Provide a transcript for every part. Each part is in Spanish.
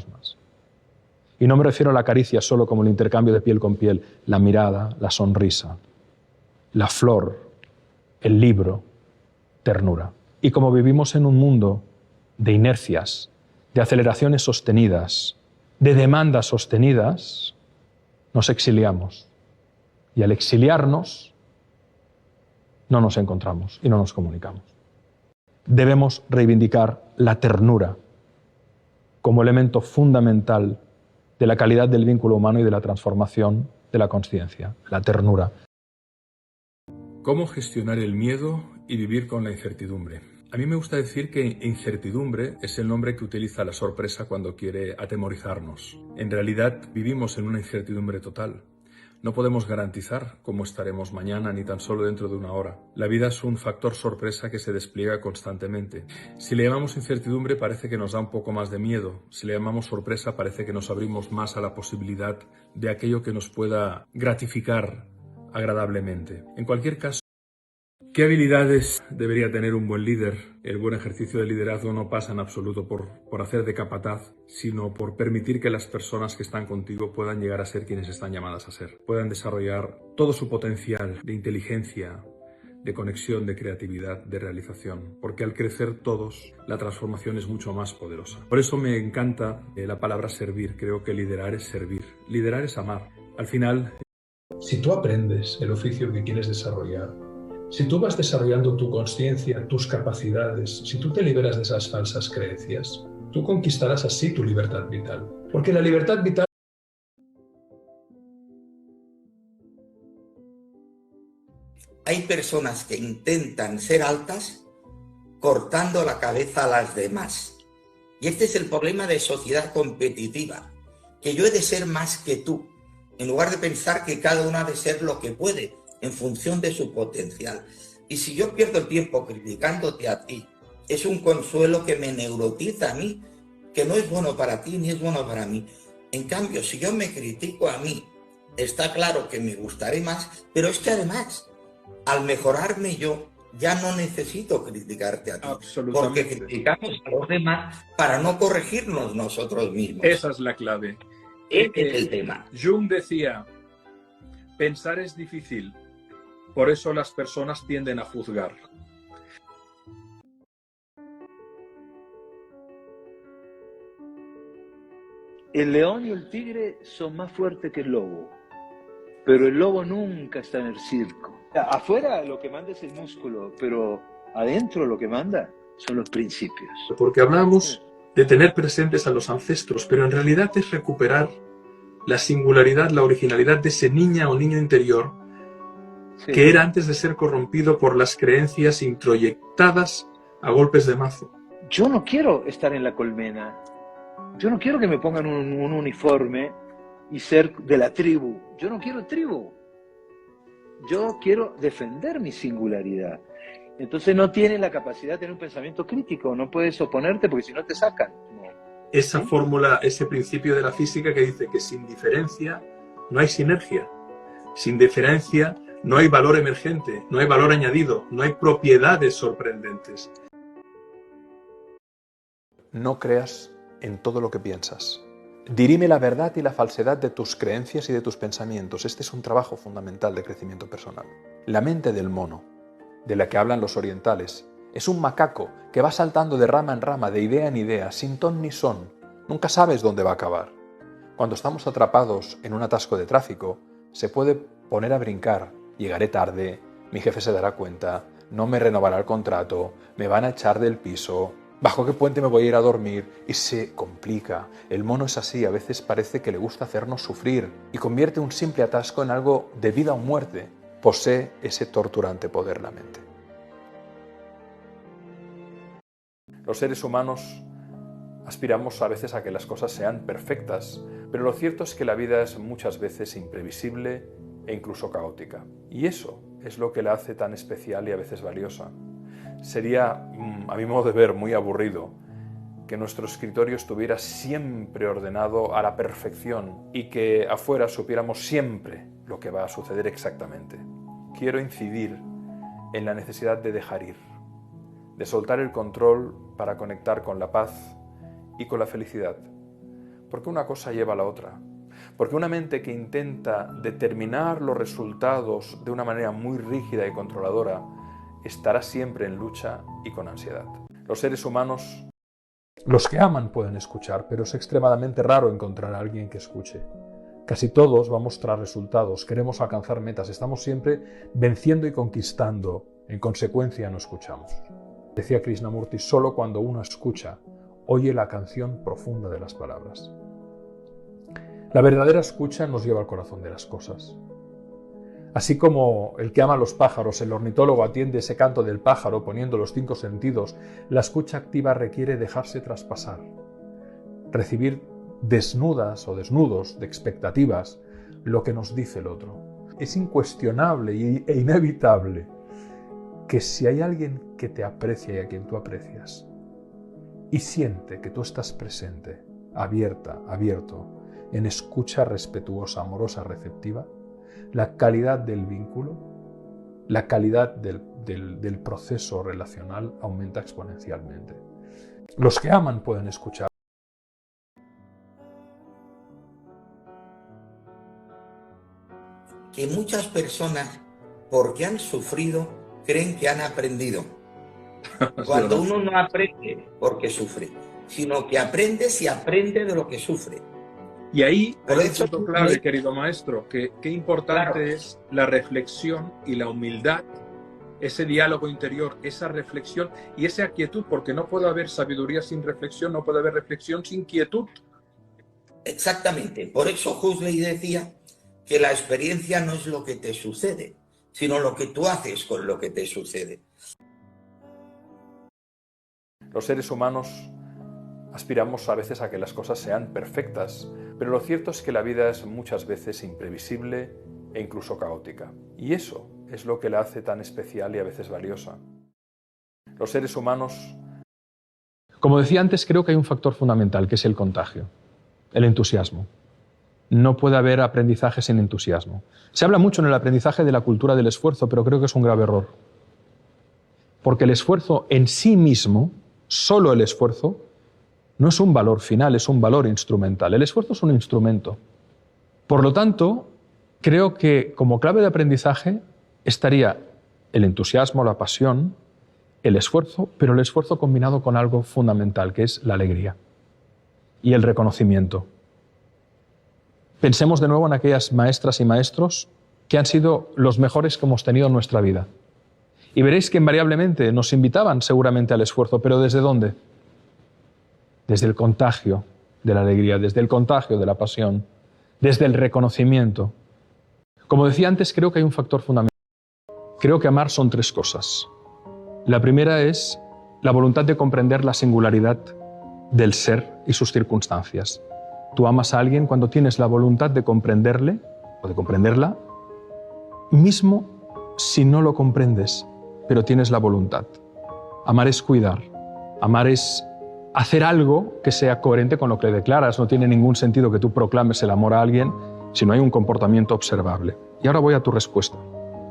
necesitamos más. Y no me refiero a la caricia solo como el intercambio de piel con piel, la mirada, la sonrisa, la flor, el libro, ternura. Y como vivimos en un mundo de inercias, de aceleraciones sostenidas, de demandas sostenidas, nos exiliamos. Y al exiliarnos, no nos encontramos y no nos comunicamos. Debemos reivindicar la ternura como elemento fundamental de la calidad del vínculo humano y de la transformación de la consciencia, la ternura. ¿Cómo gestionar el miedo y vivir con la incertidumbre? A mí me gusta decir que incertidumbre es el nombre que utiliza la sorpresa cuando quiere atemorizarnos. En realidad vivimos en una incertidumbre total. No podemos garantizar cómo estaremos mañana ni tan solo dentro de una hora. La vida es un factor sorpresa que se despliega constantemente. Si le llamamos incertidumbre parece que nos da un poco más de miedo. Si le llamamos sorpresa parece que nos abrimos más a la posibilidad de aquello que nos pueda gratificar agradablemente. En cualquier caso, ¿qué habilidades debería tener un buen líder? El buen ejercicio de liderazgo no pasa en absoluto por hacer de capataz, sino por permitir que las personas que están contigo puedan llegar a ser quienes están llamadas a ser. Puedan desarrollar todo su potencial de inteligencia, de conexión, de creatividad, de realización. Porque al crecer todos, la transformación es mucho más poderosa. Por eso me encanta la palabra servir. Creo que liderar es servir. Liderar es amar. Al final, si tú aprendes el oficio que quieres desarrollar, si tú vas desarrollando tu consciencia, tus capacidades, si tú te liberas de esas falsas creencias, tú conquistarás así tu libertad vital. Porque la libertad vital... Hay personas que intentan ser altas cortando la cabeza a las demás. Y este es el problema de sociedad competitiva, que yo he de ser más que tú, en lugar de pensar que cada uno ha de ser lo que puede, en función de su potencial. Y si yo pierdo el tiempo criticándote a ti, es un consuelo que me neurotiza a mí, que no es bueno para ti ni es bueno para mí. En cambio, si yo me critico a mí, está claro que me gustaré más, pero es que además, al mejorarme yo, ya no necesito criticarte a ti, porque criticamos a los demás para no corregirnos nosotros mismos. esa es la clave. Este es el tema. Jung decía, pensar es difícil, por eso las personas tienden a juzgar. El león y el tigre son más fuertes que el lobo, pero el lobo nunca está en el circo. Afuera lo que manda es el músculo, pero adentro lo que manda son los principios. Porque hablamos de tener presentes a los ancestros, pero en realidad es recuperar la singularidad, la originalidad de ese niña o niño interior que era antes de ser corrompido por las creencias introyectadas a golpes de mazo. Yo no quiero estar en la colmena. Yo no quiero que me pongan un uniforme y ser de la tribu. Yo no quiero tribu. Yo quiero defender mi singularidad. Entonces no tienes la capacidad de tener un pensamiento crítico. No puedes oponerte porque si no te sacan. Esa fórmula, ese principio de la física que dice que sin diferencia no hay sinergia. Sin diferencia no hay valor emergente, no hay valor añadido, no hay propiedades sorprendentes. No creas en todo lo que piensas. Dirime la verdad y la falsedad de tus creencias y de tus pensamientos. Este es un trabajo fundamental de crecimiento personal. La mente del mono, de la que hablan los orientales, es un macaco que va saltando de rama en rama, de idea en idea, sin ton ni son. Nunca sabes dónde va a acabar. Cuando estamos atrapados en un atasco de tráfico, se puede poner a brincar. Llegaré tarde, mi jefe se dará cuenta, no me renovará el contrato, me van a echar del piso, ¿bajo qué puente me voy a ir a dormir? Y se complica. El mono es así, a veces parece que le gusta hacernos sufrir y convierte un simple atasco en algo de vida o muerte. Posee ese torturante poder la mente. Los seres humanos aspiramos a veces a que las cosas sean perfectas, pero lo cierto es que la vida es muchas veces imprevisible e incluso caótica. Y eso es lo que la hace tan especial y a veces valiosa. Sería, a mi modo de ver, muy aburrido que nuestro escritorio estuviera siempre ordenado a la perfección y que afuera supiéramos siempre lo que va a suceder exactamente. Quiero incidir en la necesidad de dejar ir, de soltar el control para conectar con la paz y con la felicidad. Porque una cosa lleva a la otra. Porque una mente que intenta determinar los resultados de una manera muy rígida y controladora estará siempre en lucha y con ansiedad. Los seres humanos, los que aman pueden escuchar, pero es extremadamente raro encontrar a alguien que escuche. Casi todos vamos tras resultados, queremos alcanzar metas, estamos siempre venciendo y conquistando. En consecuencia no escuchamos. Decía Krishnamurti, solo cuando uno escucha, oye la canción profunda de las palabras. La verdadera escucha nos lleva al corazón de las cosas. Así como el que ama a los pájaros, el ornitólogo atiende ese canto del pájaro poniendo los 5 sentidos, la escucha activa requiere dejarse traspasar, recibir desnudas o desnudos de expectativas lo que nos dice el otro. Es incuestionable e inevitable que si hay alguien que te aprecia y a quien tú aprecias y siente que tú estás presente, abierto, en escucha respetuosa, amorosa, receptiva, la calidad del vínculo, la calidad del proceso relacional aumenta exponencialmente. Los que aman pueden escuchar. Que muchas personas, porque han sufrido, creen que han aprendido. Cuando uno no aprende porque sufre, sino que aprende si aprende de lo que sufre. Y ahí Por hay un eso punto clave, querido maestro, que qué importante es la reflexión y la humildad, ese diálogo interior, esa reflexión y esa quietud, porque no puede haber sabiduría sin reflexión, no puede haber reflexión sin quietud. Exactamente. Por eso Huxley decía que la experiencia no es lo que te sucede, sino lo que tú haces con lo que te sucede. Los seres humanos aspiramos a veces a que las cosas sean perfectas, pero lo cierto es que la vida es muchas veces imprevisible e incluso caótica. Y eso es lo que la hace tan especial y a veces valiosa. Los seres humanos... Como decía antes, creo que hay un factor fundamental, que es el contagio, el entusiasmo. No puede haber aprendizaje sin entusiasmo. Se habla mucho en el aprendizaje de la cultura del esfuerzo, pero creo que es un grave error. Porque el esfuerzo en sí mismo, solo el esfuerzo, no es un valor final, es un valor instrumental. El esfuerzo es un instrumento. Por lo tanto, creo que como clave de aprendizaje estaría el entusiasmo, la pasión, el esfuerzo, pero el esfuerzo combinado con algo fundamental, que es la alegría y el reconocimiento. Pensemos de nuevo en aquellas maestras y maestros que han sido los mejores que hemos tenido en nuestra vida. Y veréis que invariablemente nos invitaban seguramente al esfuerzo, pero ¿desde dónde? Desde el contagio de la alegría, desde el contagio de la pasión, desde el reconocimiento. Como decía antes, creo que hay un factor fundamental. Creo que amar son 3 cosas. La primera es la voluntad de comprender la singularidad del ser y sus circunstancias. Tú amas a alguien cuando tienes la voluntad de comprenderle o de comprenderla, mismo si no lo comprendes, pero tienes la voluntad. Amar es cuidar, amar es hacer algo que sea coherente con lo que le declaras. No tiene ningún sentido que tú proclames el amor a alguien si no hay un comportamiento observable. Y ahora voy a tu respuesta.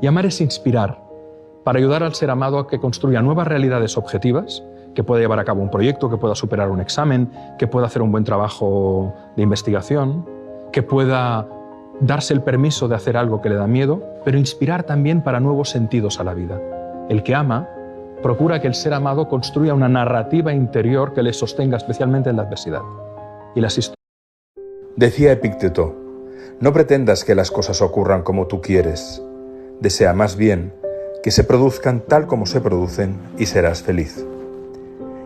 Y amar es inspirar, para ayudar al ser amado a que construya nuevas realidades objetivas, que pueda llevar a cabo un proyecto, que pueda superar un examen, que pueda hacer un buen trabajo de investigación, que pueda darse el permiso de hacer algo que le da miedo, pero inspirar también para nuevos sentidos a la vida. El que ama procura que el ser amado construya una narrativa interior que le sostenga especialmente en la adversidad. Y las historias. Decía Epicteto, no pretendas que las cosas ocurran como tú quieres. Desea más bien que se produzcan tal como se producen y serás feliz.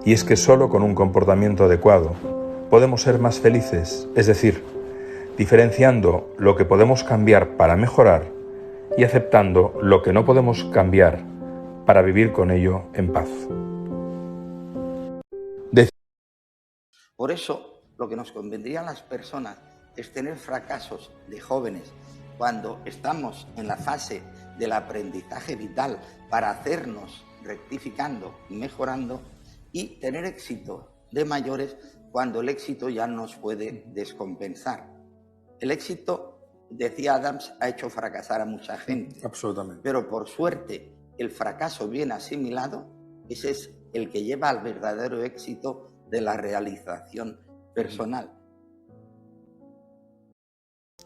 Y es que solo con un comportamiento adecuado podemos ser más felices, es decir, diferenciando lo que podemos cambiar para mejorar y aceptando lo que no podemos cambiar para vivir con ello en paz. Por eso, lo que nos convendría a las personas es tener fracasos de jóvenes cuando estamos en la fase del aprendizaje vital para hacernos rectificando y mejorando, y tener éxito de mayores cuando el éxito ya nos puede descompensar. El éxito, decía Adams, ha hecho fracasar a mucha gente. Absolutamente. Pero por suerte, el fracaso bien asimilado, ese es el que lleva al verdadero éxito de la realización personal.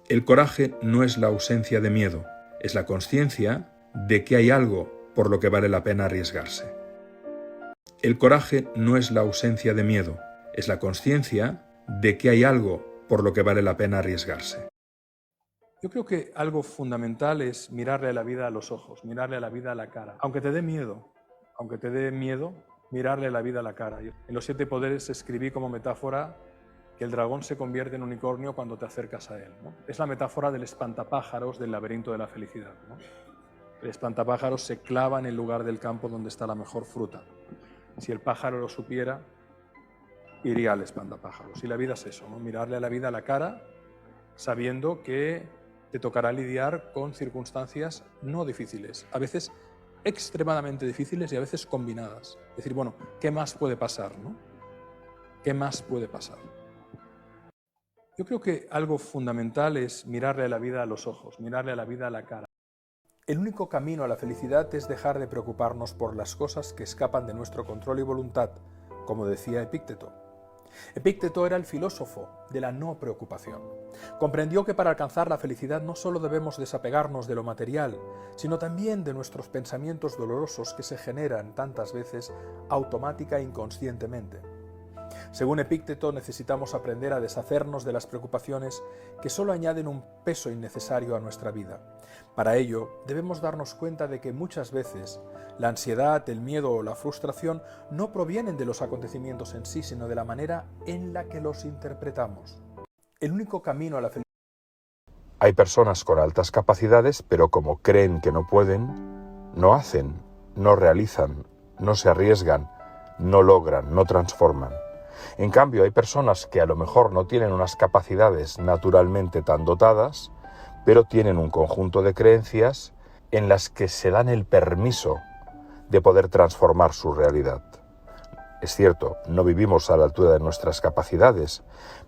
El coraje no es la ausencia de miedo, es la consciencia de que hay algo por lo que vale la pena arriesgarse. El coraje no es la ausencia de miedo, es la consciencia de que hay algo por lo que vale la pena arriesgarse. Yo creo que algo fundamental es mirarle a la vida a los ojos, mirarle a la vida a la cara. Aunque te dé miedo, mirarle a la vida a la cara. En los 7 poderes escribí como metáfora que el dragón se convierte en unicornio cuando te acercas a él, ¿no? Es la metáfora del espantapájaros del laberinto de la felicidad, ¿no? El espantapájaros se clava en el lugar del campo donde está la mejor fruta. Si el pájaro lo supiera, iría al espantapájaros. Y la vida es eso, ¿no? Mirarle a la vida a la cara, sabiendo que te tocará lidiar con circunstancias no difíciles, a veces extremadamente difíciles y a veces combinadas. Es decir, bueno, ¿qué más puede pasar, no? ¿Qué más puede pasar? Yo creo que algo fundamental es mirarle a la vida a los ojos, mirarle a la vida a la cara. El único camino a la felicidad es dejar de preocuparnos por las cosas que escapan de nuestro control y voluntad, como decía Epícteto. Epícteto era el filósofo de la no preocupación. Comprendió que para alcanzar la felicidad no solo debemos desapegarnos de lo material, sino también de nuestros pensamientos dolorosos que se generan tantas veces automática e inconscientemente. Según Epícteto, necesitamos aprender a deshacernos de las preocupaciones que solo añaden un peso innecesario a nuestra vida. Para ello, debemos darnos cuenta de que muchas veces la ansiedad, el miedo o la frustración no provienen de los acontecimientos en sí, sino de la manera en la que los interpretamos. El único camino a la felicidad. Hay personas con altas capacidades, pero como creen que no pueden, no hacen, no realizan, no se arriesgan, no logran, no transforman. En cambio, hay personas que a lo mejor no tienen unas capacidades naturalmente tan dotadas, pero tienen un conjunto de creencias en las que se dan el permiso de poder transformar su realidad. Es cierto, no vivimos a la altura de nuestras capacidades,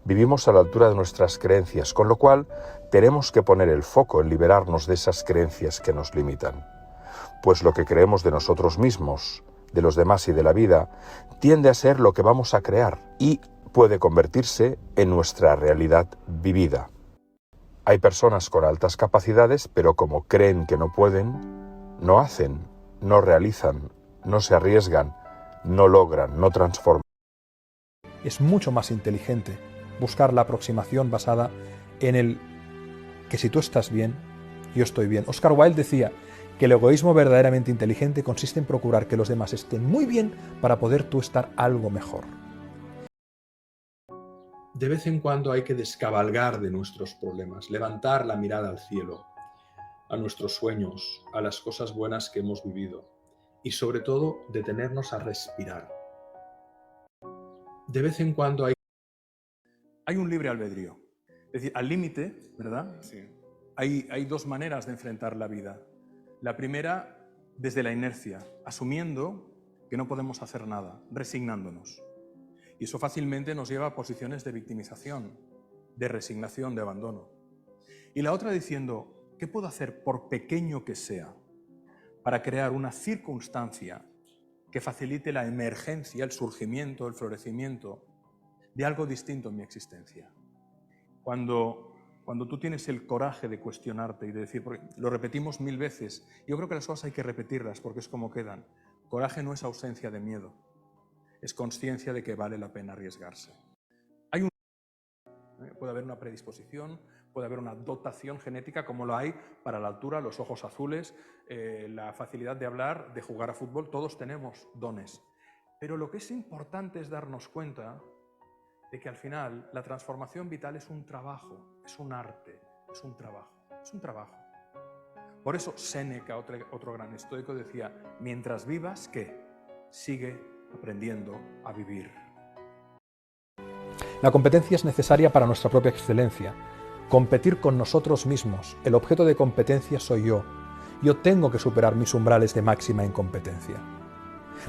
vivimos a la altura de nuestras creencias, con lo cual tenemos que poner el foco en liberarnos de esas creencias que nos limitan. Pues lo que creemos de nosotros mismos, de los demás y de la vida, tiende a ser lo que vamos a crear y puede convertirse en nuestra realidad vivida. Hay personas con altas capacidades, pero como creen que no pueden, no hacen, no realizan, no se arriesgan, no logran, no transforman. Es mucho más inteligente buscar la aproximación basada en el que si tú estás bien, yo estoy bien. Oscar Wilde decía que el egoísmo verdaderamente inteligente consiste en procurar que los demás estén muy bien para poder tú estar algo mejor. De vez en cuando hay que descabalgar de nuestros problemas, levantar la mirada al cielo, a nuestros sueños, a las cosas buenas que hemos vivido y sobre todo detenernos a respirar. De vez en cuando hay un libre albedrío. Es decir, al límite, ¿verdad? Sí. Hay 2 maneras de enfrentar la vida. La primera, desde la inercia, asumiendo que no podemos hacer nada, resignándonos. Y eso fácilmente nos lleva a posiciones de victimización, de resignación, de abandono. Y la otra diciendo, ¿qué puedo hacer, por pequeño que sea, para crear una circunstancia que facilite la emergencia, el surgimiento, el florecimiento de algo distinto en mi existencia? Cuando tú tienes el coraje de cuestionarte y de decir, porque lo repetimos 1000 veces, yo creo que las cosas hay que repetirlas porque es como quedan. Coraje no es ausencia de miedo, es consciencia de que vale la pena arriesgarse. Puede haber una predisposición, puede haber una dotación genética como lo hay para la altura, los ojos azules, la facilidad de hablar, de jugar a fútbol, todos tenemos dones. Pero lo que es importante es darnos cuenta de que al final la transformación vital es un trabajo, es un arte, es un trabajo. Por eso Séneca, otro gran estoico, decía, mientras vivas, ¿qué? Sigue aprendiendo a vivir. La competencia es necesaria para nuestra propia excelencia. Competir con nosotros mismos. El objeto de competencia soy yo. Yo tengo que superar mis umbrales de máxima incompetencia.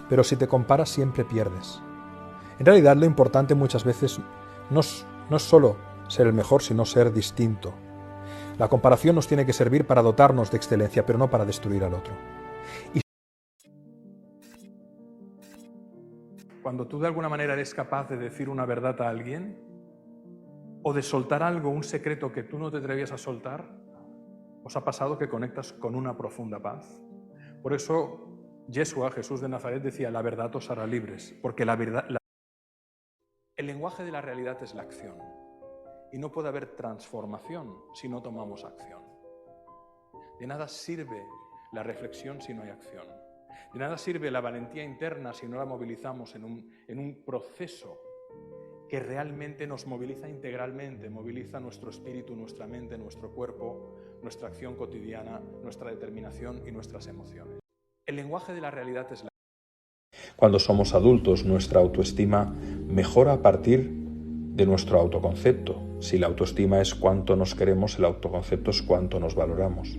Pero si te comparas siempre pierdes. En realidad lo importante muchas veces no es solo ser el mejor, sino ser distinto. La comparación nos tiene que servir para dotarnos de excelencia, pero no para destruir al otro. Cuando tú de alguna manera eres capaz de decir una verdad a alguien, o de soltar algo, un secreto que tú no te atrevías a soltar, os ha pasado que conectas con una profunda paz. Por eso Yeshua, Jesús de Nazaret, decía: la verdad os hará libres, porque la verdad... El lenguaje de la realidad es la acción, y no puede haber transformación si no tomamos acción. De nada sirve la reflexión si no hay acción. De nada sirve la valentía interna si no la movilizamos en un proceso que realmente nos moviliza integralmente, moviliza nuestro espíritu, nuestra mente, nuestro cuerpo, nuestra acción cotidiana, nuestra determinación y nuestras emociones. El lenguaje de la realidad es la... Cuando somos adultos, nuestra autoestima mejora a partir de nuestro autoconcepto. Si la autoestima es cuánto nos queremos, el autoconcepto es cuánto nos valoramos.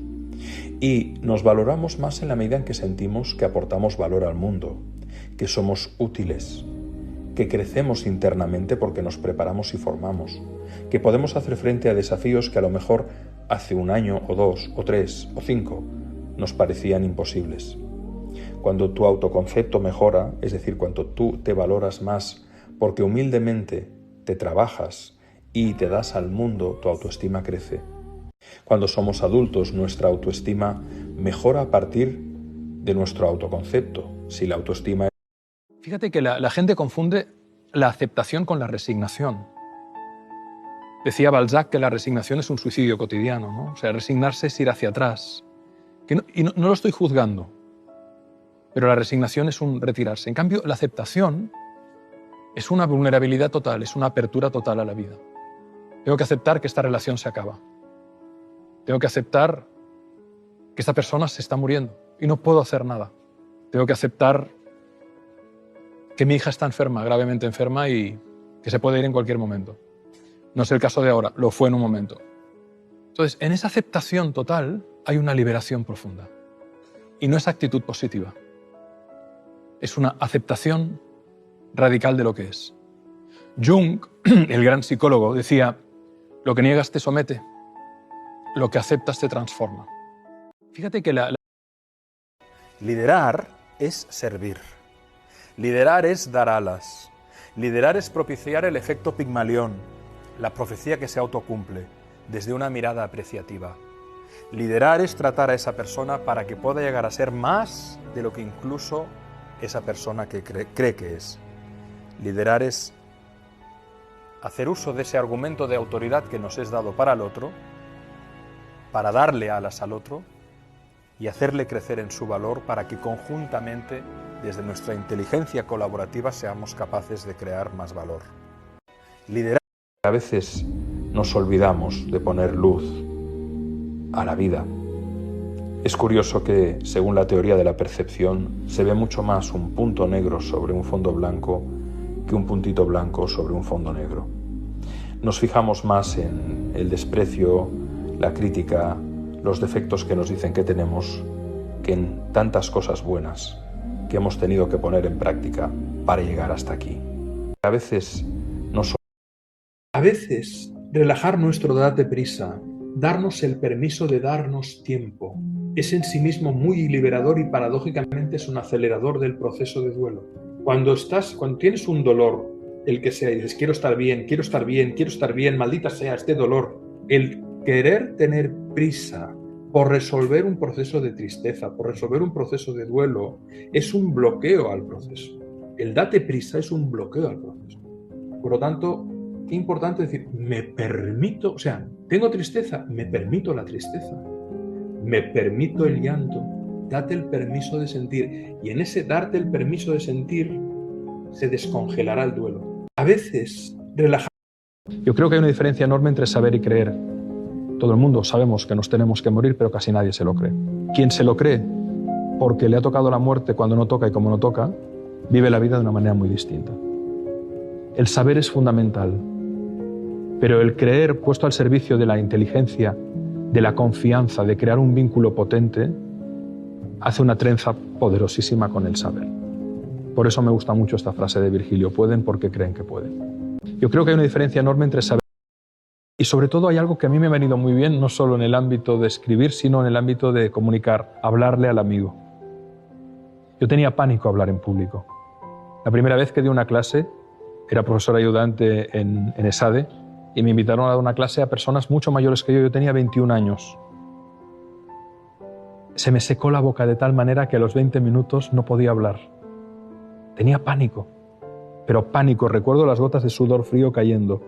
Y nos valoramos más en la medida en que sentimos que aportamos valor al mundo, que somos útiles, que crecemos internamente porque nos preparamos y formamos, que podemos hacer frente a desafíos que a lo mejor hace 1 año o 2 o 3 o 5 nos parecían imposibles. Cuando tu autoconcepto mejora, es decir, cuando tú te valoras más porque humildemente te trabajas y te das al mundo, tu autoestima crece. Cuando somos adultos, nuestra autoestima mejora a partir de nuestro autoconcepto. Si la autoestima... Fíjate que la gente confunde la aceptación con la resignación. Decía Balzac que la resignación es un suicidio cotidiano, ¿no? O sea, resignarse es ir hacia atrás. Y no lo estoy juzgando, pero la resignación es un retirarse. En cambio, la aceptación es una vulnerabilidad total, es una apertura total a la vida. Tengo que aceptar que esta relación se acaba. Tengo que aceptar que esta persona se está muriendo y no puedo hacer nada. Tengo que aceptar que mi hija está enferma, gravemente enferma, y que se puede ir en cualquier momento. No es el caso de ahora, lo fue en un momento. Entonces, en esa aceptación total hay una liberación profunda. Y no es actitud positiva. Es una aceptación radical de lo que es. Jung, el gran psicólogo, decía: lo que niegas te somete, lo que aceptas te transforma. Fíjate que Liderar es servir. Liderar es dar alas. Liderar es propiciar el efecto Pigmalión, la profecía que se autocumple, desde una mirada apreciativa. Liderar es tratar a esa persona para que pueda llegar a ser más de lo que incluso esa persona que cree que es. Liderar es hacer uso de ese argumento de autoridad que nos es dado para el otro, para darle alas al otro y hacerle crecer en su valor para que conjuntamente, desde nuestra inteligencia colaborativa, seamos capaces de crear más valor. Liderar. A veces nos olvidamos de poner luz a la vida. Es curioso que, según la teoría de la percepción, se ve mucho más un punto negro sobre un fondo blanco que un puntito blanco sobre un fondo negro. Nos fijamos más en el desprecio, la crítica, los defectos que nos dicen que tenemos, que en tantas cosas buenas que hemos tenido que poner en práctica para llegar hasta aquí. A veces relajar nuestro date prisa, darnos el permiso de darnos tiempo, es en sí mismo muy liberador y paradójicamente es un acelerador del proceso de duelo. Cuando tienes un dolor, el que sea, y dices quiero estar bien, quiero estar bien, quiero estar bien, maldita sea este dolor, el querer tener prisa por resolver un proceso de tristeza, por resolver un proceso de duelo, es un bloqueo al proceso. El date prisa es un bloqueo al proceso. Por lo tanto, qué importante decir, me permito, o sea, tengo tristeza, me permito la tristeza, me permito el llanto, date el permiso de sentir. Y en ese darte el permiso de sentir se descongelará el duelo. A veces, relajar. Yo creo que hay una diferencia enorme entre saber y creer. Todo el mundo sabemos que nos tenemos que morir, pero casi nadie se lo cree. Quien se lo cree porque le ha tocado la muerte cuando no toca y como no toca, vive la vida de una manera muy distinta. El saber es fundamental, pero el creer puesto al servicio de la inteligencia, de la confianza, de crear un vínculo potente, hace una trenza poderosísima con el saber. Por eso me gusta mucho esta frase de Virgilio: pueden porque creen que pueden. Yo creo que hay una diferencia enorme entre saber y sobre todo hay algo que a mí me ha venido muy bien, no solo en el ámbito de escribir, sino en el ámbito de comunicar, hablarle al amigo. Yo tenía pánico a hablar en público. La primera vez que di una clase, era profesor ayudante en ESADE, y me invitaron a dar una clase a personas mucho mayores que yo tenía 21 años. Se me secó la boca de tal manera que a los 20 minutos no podía hablar. Tenía pánico, pero pánico, recuerdo las gotas de sudor frío cayendo.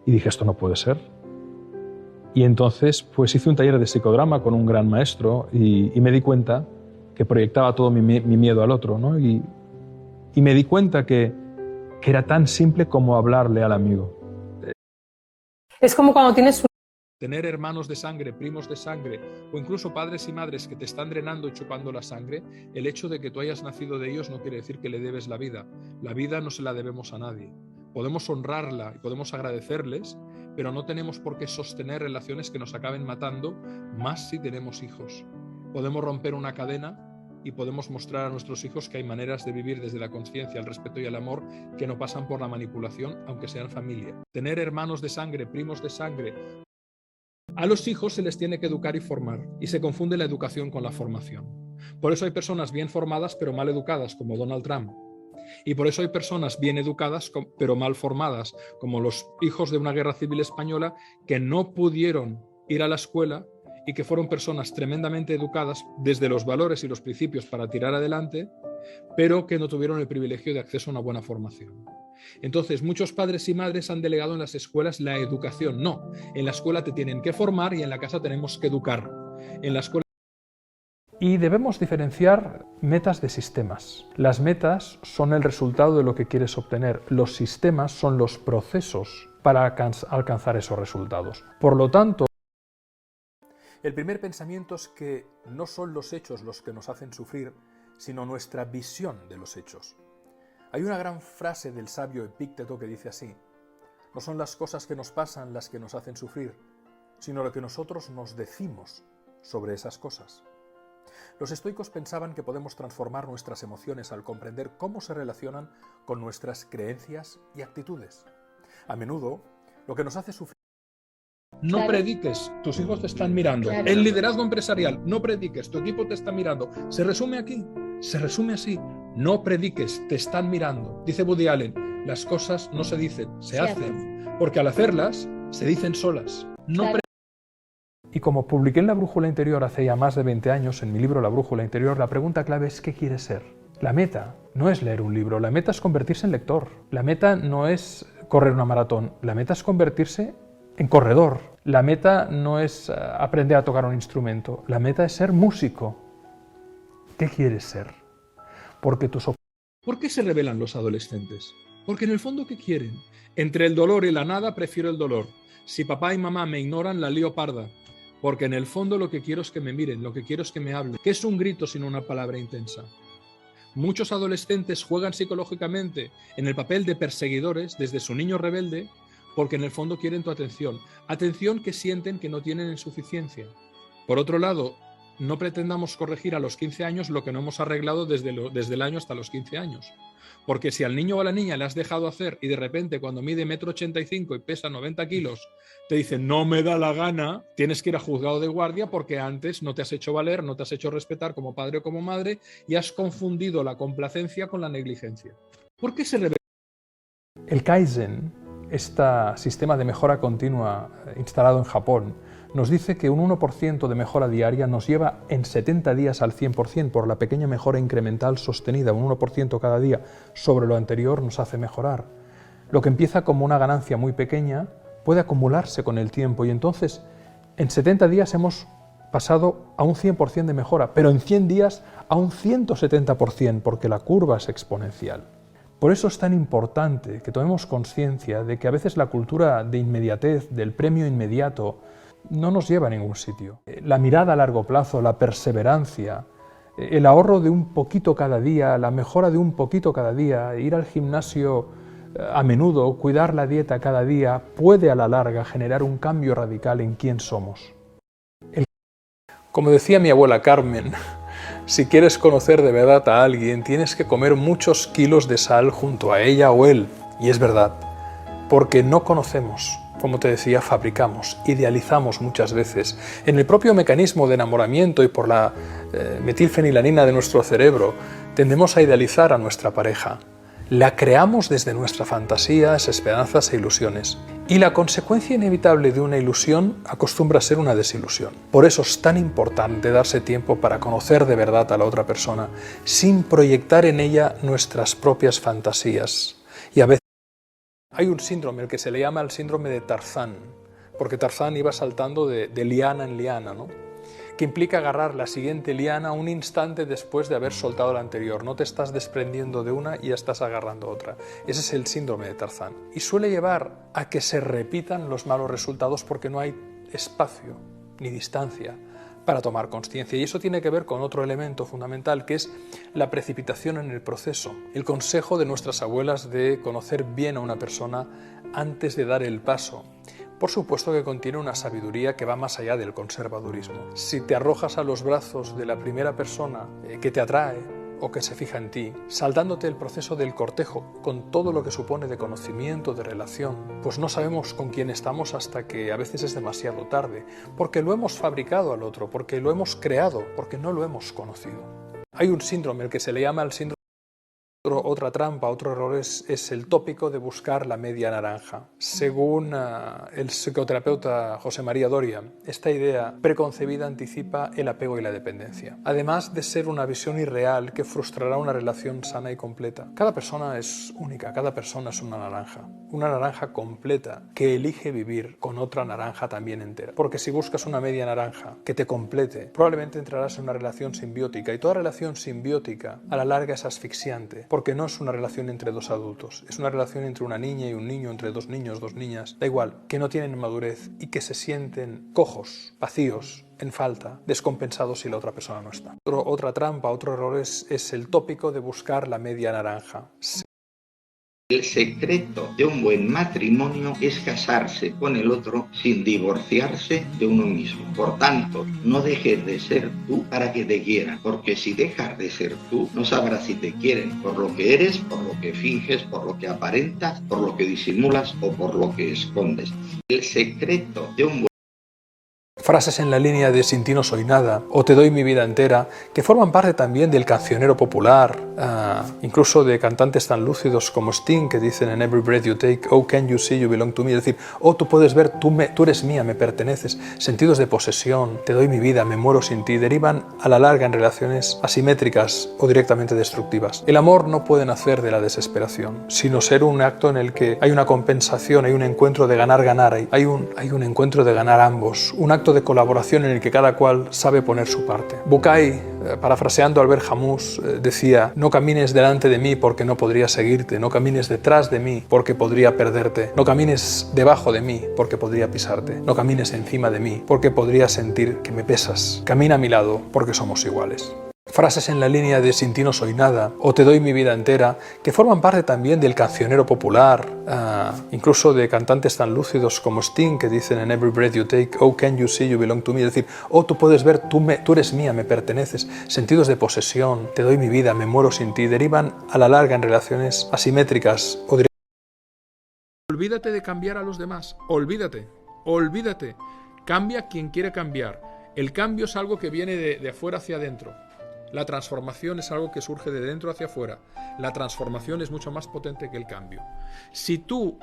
Y dije, esto no puede ser. Y entonces pues hice un taller de psicodrama con un gran maestro y me di cuenta que proyectaba todo mi miedo al otro, ¿no? Y me di cuenta que era tan simple como hablarle al amigo. Es como cuando tienes Tener hermanos de sangre, primos de sangre o incluso padres y madres que te están drenando y chupando la sangre, el hecho de que tú hayas nacido de ellos no quiere decir que le debes la vida. La vida no se la debemos a nadie. Podemos honrarla y podemos agradecerles, pero no tenemos por qué sostener relaciones que nos acaben matando, más si tenemos hijos. Podemos romper una cadena y podemos mostrar a nuestros hijos que hay maneras de vivir desde la conciencia, el respeto y el amor que no pasan por la manipulación, aunque sean familia. Tener hermanos de sangre, primos de sangre. A los hijos se les tiene que educar y formar, y se confunde la educación con la formación. Por eso hay personas bien formadas pero mal educadas, como Donald Trump. Y por eso hay personas bien educadas pero mal formadas, como los hijos de una guerra civil española que no pudieron ir a la escuela y que fueron personas tremendamente educadas desde los valores y los principios para tirar adelante, pero que no tuvieron el privilegio de acceso a una buena formación. Entonces, muchos padres y madres han delegado en las escuelas la educación. No, en la escuela te tienen que formar y en la casa tenemos que educar. En la escuela... Y debemos diferenciar metas de sistemas. Las metas son el resultado de lo que quieres obtener. Los sistemas son los procesos para alcanzar esos resultados. Por lo tanto, el primer pensamiento es que no son los hechos los que nos hacen sufrir, sino nuestra visión de los hechos. Hay una gran frase del sabio Epícteto que dice así: no son las cosas que nos pasan las que nos hacen sufrir, sino lo que nosotros nos decimos sobre esas cosas. Los estoicos pensaban que podemos transformar nuestras emociones al comprender cómo se relacionan con nuestras creencias y actitudes. A menudo, lo que nos hace sufrir... No prediques, tus hijos te están mirando. El liderazgo empresarial, no prediques, tu equipo te está mirando. Se resume aquí, se resume así. No prediques, te están mirando. Dice Woody Allen, las cosas no se dicen, se hacen. Porque al hacerlas, se dicen solas. Y como publiqué en La Brújula Interior hace ya más de 20 años, en mi libro La Brújula Interior, la pregunta clave es ¿qué quieres ser? La meta no es leer un libro, la meta es convertirse en lector. La meta no es correr una maratón, la meta es convertirse en corredor. La meta no es aprender a tocar un instrumento, la meta es ser músico. ¿Qué quieres ser? Porque ¿Por qué se rebelan los adolescentes? Porque en el fondo, ¿qué quieren? Entre el dolor y la nada, prefiero el dolor. Si papá y mamá me ignoran, la lío parda. Porque en el fondo lo que quiero es que me miren, lo que quiero es que me hablen. ¿Qué es un grito sin una palabra intensa? Muchos adolescentes juegan psicológicamente en el papel de perseguidores desde su niño rebelde, porque en el fondo quieren tu atención. Atención que sienten que no tienen en suficiencia. Por otro lado, no pretendamos corregir a los 15 años lo que no hemos arreglado desde el año hasta los 15 años. Porque si al niño o a la niña le has dejado hacer y de repente cuando mide 1,85 m y pesa 90 kilos, te dicen no me da la gana, tienes que ir a juzgado de guardia porque antes no te has hecho valer, no te has hecho respetar como padre o como madre y has confundido la complacencia con la negligencia. ¿Por qué se revela? El Kaizen, este sistema de mejora continua instalado en Japón, nos dice que un 1% de mejora diaria nos lleva en 70 días al 100% por la pequeña mejora incremental sostenida. Un 1% cada día sobre lo anterior nos hace mejorar. Lo que empieza como una ganancia muy pequeña puede acumularse con el tiempo y entonces en 70 días hemos pasado a un 100% de mejora, pero en 100 días a un 170% porque la curva es exponencial. Por eso es tan importante que tomemos conciencia de que a veces la cultura de inmediatez, del premio inmediato, no nos lleva a ningún sitio. La mirada a largo plazo, la perseverancia, el ahorro de un poquito cada día, la mejora de un poquito cada día, ir al gimnasio a menudo, cuidar la dieta cada día, puede a la larga generar un cambio radical en quién somos. Como decía mi abuela Carmen, si quieres conocer de verdad a alguien, tienes que comer muchos kilos de sal junto a ella o él. Y es verdad, porque no conocemos. Como te decía, fabricamos, idealizamos muchas veces. En el propio mecanismo de enamoramiento y por la metilfenilanina de nuestro cerebro, tendemos a idealizar a nuestra pareja. La creamos desde nuestra fantasía, esperanzas e ilusiones. Y la consecuencia inevitable de una ilusión acostumbra a ser una desilusión. Por eso es tan importante darse tiempo para conocer de verdad a la otra persona, sin proyectar en ella nuestras propias fantasías. Y a veces hay un síndrome, el que se le llama el síndrome de Tarzán, porque Tarzán iba saltando de liana en liana, ¿no? Que implica agarrar la siguiente liana un instante después de haber soltado la anterior. No te estás desprendiendo de una y ya estás agarrando otra. Ese es el síndrome de Tarzán. Y suele llevar a que se repitan los malos resultados porque no hay espacio ni distancia para tomar consciencia. Y eso tiene que ver con otro elemento fundamental, que es la precipitación en el proceso. El consejo de nuestras abuelas de conocer bien a una persona antes de dar el paso. Por supuesto que contiene una sabiduría que va más allá del conservadurismo. Si te arrojas a los brazos de la primera persona que te atrae o que se fija en ti, saltándote el proceso del cortejo con todo lo que supone de conocimiento, de relación, pues no sabemos con quién estamos hasta que a veces es demasiado tarde, porque lo hemos fabricado al otro, porque lo hemos creado, porque no lo hemos conocido. Hay un síndrome, el que se le llama el síndrome. Otra trampa, otro error es el tópico de buscar la media naranja. Según el psicoterapeuta José María Doria, esta idea preconcebida anticipa el apego y la dependencia, además de ser una visión irreal que frustrará una relación sana y completa. Cada persona es única, cada persona es una naranja completa que elige vivir con otra naranja también entera. Porque si buscas una media naranja que te complete, probablemente entrarás en una relación simbiótica, y toda relación simbiótica a la larga es asfixiante. Porque no es una relación entre dos adultos, es una relación entre una niña y un niño, entre dos niños, dos niñas, da igual, que no tienen madurez y que se sienten cojos, vacíos, en falta, descompensados si la otra persona no está. Otra trampa, otro error es el tópico de buscar la media naranja. El secreto de un buen matrimonio es casarse con el otro sin divorciarse de uno mismo. Por tanto, no dejes de ser tú para que te quieran, porque si dejas de ser tú, no sabrás si te quieren por lo que eres, por lo que finges, por lo que aparentas, por lo que disimulas o por lo que escondes. El secreto de un buen Frases en la línea de Sin ti no soy nada o Te doy mi vida entera, que forman parte también del cancionero popular, incluso de cantantes tan lúcidos como Sting, que dicen en Every Breath You Take, oh can you see you belong to me, es decir, oh tú puedes ver, tú eres mía, me perteneces. Sentidos de posesión, te doy mi vida, me muero sin ti, derivan a la larga en relaciones asimétricas o directamente destructivas. El amor no puede nacer de la desesperación, sino ser un acto en el que hay una compensación, hay un encuentro de ganar-ganar, hay un encuentro de ganar ambos, un acto de colaboración en el que cada cual sabe poner su parte. Bucay, parafraseando a Albert Camus, decía: no camines delante de mí porque no podría seguirte, no camines detrás de mí porque podría perderte, no camines debajo de mí porque podría pisarte, no camines encima de mí porque podría sentir que me pesas, camina a mi lado porque somos iguales. Frases en la línea de Sin ti no soy nada o Te doy mi vida entera, que forman parte también del cancionero popular, incluso de cantantes tan lúcidos como Sting, que dicen en Every Breath You Take, oh can you see you belong to me, es decir, oh tú puedes ver, tú eres mía, me perteneces. Sentidos de posesión, te doy mi vida, me muero sin ti, derivan a la larga en relaciones asimétricas o directas. Olvídate de cambiar a los demás, olvídate. Cambia quien quiere cambiar. El cambio es algo que viene de afuera hacia adentro. La transformación es algo que surge de dentro hacia afuera. La transformación es mucho más potente que el cambio. Si tu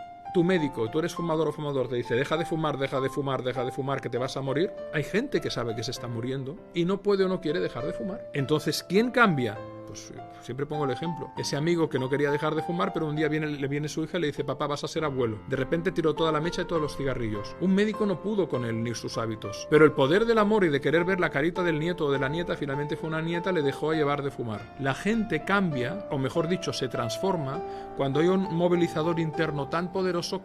médico, tú eres fumador o fumador, te dice deja de fumar, que te vas a morir, hay gente que sabe que se está muriendo y no puede o no quiere dejar de fumar. Entonces, ¿quién cambia? Pues siempre pongo el ejemplo. Ese amigo que no quería dejar de fumar, pero un día le viene su hija y le dice: papá, vas a ser abuelo. De repente tiró toda la mecha y todos los cigarrillos. Un médico no pudo con él ni sus hábitos. Pero el poder del amor y de querer ver la carita del nieto o de la nieta, finalmente fue una nieta, le dejó llevar de fumar. La gente cambia, o mejor dicho, se transforma cuando hay un movilizador interno tan poderoso.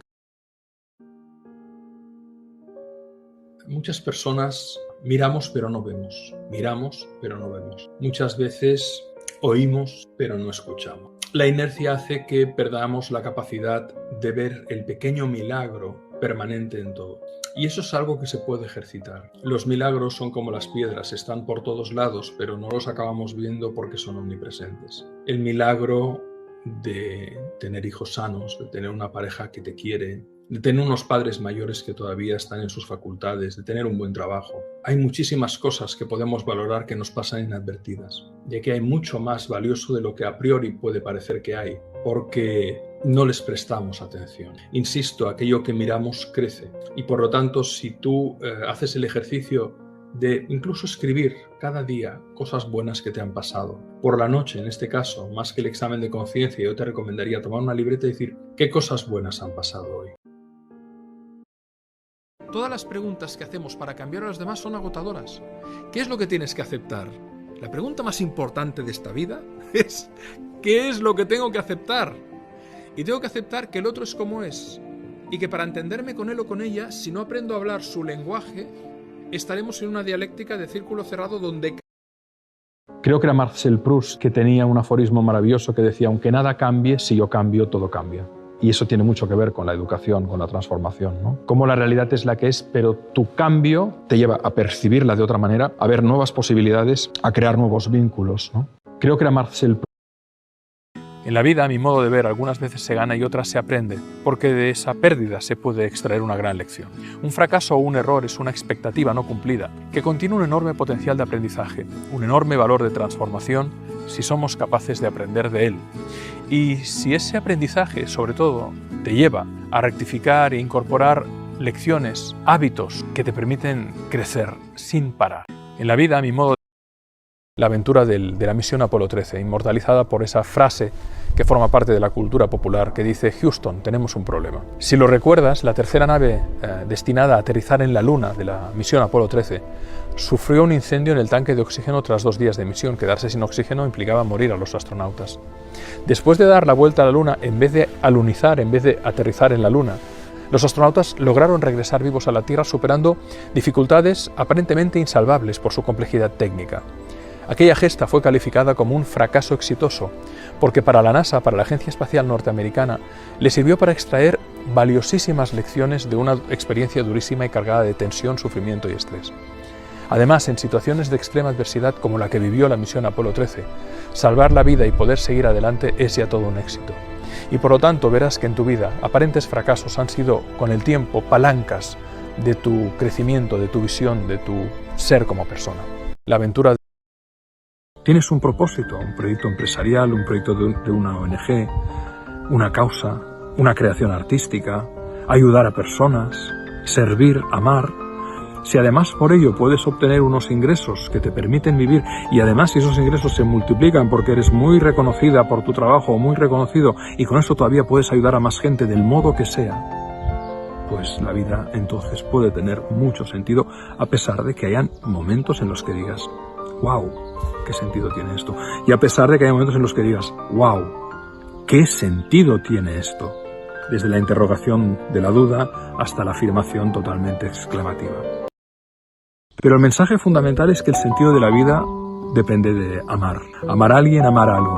Muchas personas miramos pero no vemos. Miramos pero no vemos. Muchas veces oímos pero no escuchamos. La inercia hace que perdamos la capacidad de ver el pequeño milagro permanente en todo. Y eso es algo que se puede ejercitar. Los milagros son como las piedras, están por todos lados, pero no los acabamos viendo porque son omnipresentes. El milagro de tener hijos sanos, de tener una pareja que te quiere, de tener unos padres mayores que todavía están en sus facultades, de tener un buen trabajo. hay muchísimas cosas que podemos valorar que nos pasan inadvertidas, ya que hay mucho más valioso de lo que a priori puede parecer que hay, porque no les prestamos atención. Insisto, aquello que miramos crece, y por lo tanto, si tú haces el ejercicio de incluso escribir cada día cosas buenas que te han pasado, por la noche, en este caso, más que el examen de conciencia, yo te recomendaría tomar una libreta y decir qué cosas buenas han pasado hoy. Todas las preguntas que hacemos para cambiar a los demás son agotadoras. ¿Qué es lo que tienes que aceptar? La pregunta más importante de esta vida es ¿qué es lo que tengo que aceptar? Y tengo que aceptar que el otro es como es, y que para entenderme con él o con ella, si no aprendo a hablar su lenguaje, estaremos en una dialéctica de círculo cerrado donde... Creo que era Marcel Proust que tenía un aforismo maravilloso que decía: aunque nada cambie, si yo cambio, todo cambia. Y eso tiene mucho que ver con la educación, con la transformación, ¿no? Cómo la realidad es la que es, pero tu cambio te lleva a percibirla de otra manera, a ver nuevas posibilidades, a crear nuevos vínculos, ¿no? Creo que era Marcel Proust. En la vida, a mi modo de ver, algunas veces se gana y otras se aprende, porque de esa pérdida se puede extraer una gran lección. Un fracaso o un error es una expectativa no cumplida, que contiene un enorme potencial de aprendizaje, un enorme valor de transformación si somos capaces de aprender de él. Y si ese aprendizaje, sobre todo, te lleva a rectificar e incorporar lecciones, hábitos que te permiten crecer sin parar. En la vida, a mi modo de ver, la aventura de la misión Apolo 13, inmortalizada por esa frase que forma parte de la cultura popular que dice: Houston, tenemos un problema. Si lo recuerdas, la tercera nave destinada a aterrizar en la Luna de la misión Apolo 13 sufrió un incendio en el tanque de oxígeno tras 2 días de misión. Quedarse sin oxígeno implicaba morir a los astronautas. Después de dar la vuelta a la Luna, en vez de alunizar, en vez de aterrizar en la Luna, los astronautas lograron regresar vivos a la Tierra superando dificultades aparentemente insalvables por su complejidad técnica. Aquella gesta fue calificada como un fracaso exitoso, porque para la NASA, para la Agencia Espacial Norteamericana, le sirvió para extraer valiosísimas lecciones de una experiencia durísima y cargada de tensión, sufrimiento y estrés. Además, en situaciones de extrema adversidad como la que vivió la misión Apolo 13, salvar la vida y poder seguir adelante es ya todo un éxito. Y por lo tanto verás que en tu vida aparentes fracasos han sido, con el tiempo, palancas de tu crecimiento, de tu visión, de tu ser como persona. La aventura de... Tienes un propósito, un proyecto empresarial, un proyecto de una ONG, una causa, una creación artística, ayudar a personas, servir, amar. Si además por ello puedes obtener unos ingresos que te permiten vivir, y además si esos ingresos se multiplican porque eres muy reconocida por tu trabajo o muy reconocido, y con eso todavía puedes ayudar a más gente del modo que sea, pues la vida entonces puede tener mucho sentido, a pesar de que hayan momentos en los que digas: wow, ¿qué sentido tiene esto? Y a pesar de que hay momentos en los que digas: wow, ¿qué sentido tiene esto? Desde la interrogación de la duda hasta la afirmación totalmente exclamativa. Pero el mensaje fundamental es que el sentido de la vida depende de amar. Amar a alguien, amar algo,